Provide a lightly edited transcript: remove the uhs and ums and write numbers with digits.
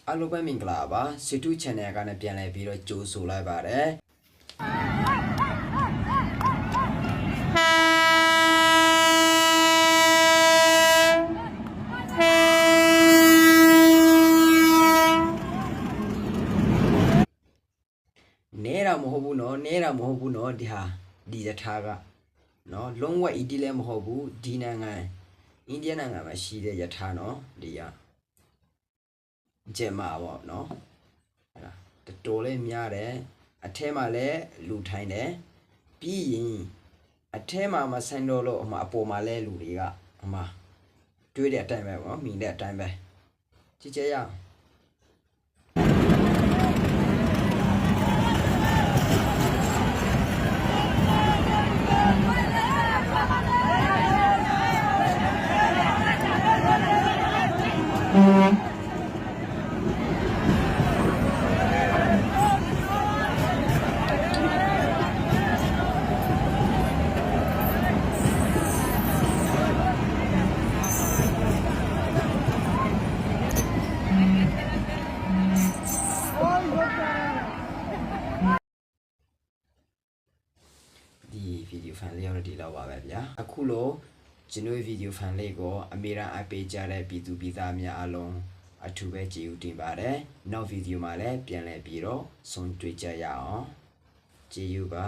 အားလုံးပဲမင်္ဂလာပါစီတူ channel ကနေပြန်လည်ပြီးတော့ကြိုးဆိုလိုက်ပါတယ်နေတာမဟုတ်ဘူးနော်နေတာမဟုတ်ဘူးနော်ဒီရထားကနော်လုံးဝ ED လည်းမဟုတ်ဘူးဒီနိုင်ငံအိန္ဒိယနိုင်ငံမှာရှိတဲ့ရထားနော်ဒီကဂျက်မာပေါ့နော်ဟဲ့လားတော်လေးများတယ်အထဲမှာလည်းလူထိုင်တယ်ပြီးရင်အထဲမှာမဆိုင်တော့လို့အပေါ်မှာလဲလူတွေကတွေးတဲ့အတိုင်းပဲပေါ့မြင်တဲ့အတိုင်းပဲကြည့်ကြရအောင်ဒီဗီဒီယိုဖိုင်လေးရောဒီလောက်ပါပဲဗျာအခုလို့ကျွန်တော်ဗီဒီယိုဖိုင်လေးကိုအမေရိကန်အပေးကြတဲ့ပြည်သူပြည်သားများအလုံးအထူးပဲကြည်ဦးတင်ပါတယ်နောက်ဗီဒီယိုမှာလည်းပြန်လည်ပြီးတော့ဆုံတွေ့ကြရအောင်ကြည်ဦးပါ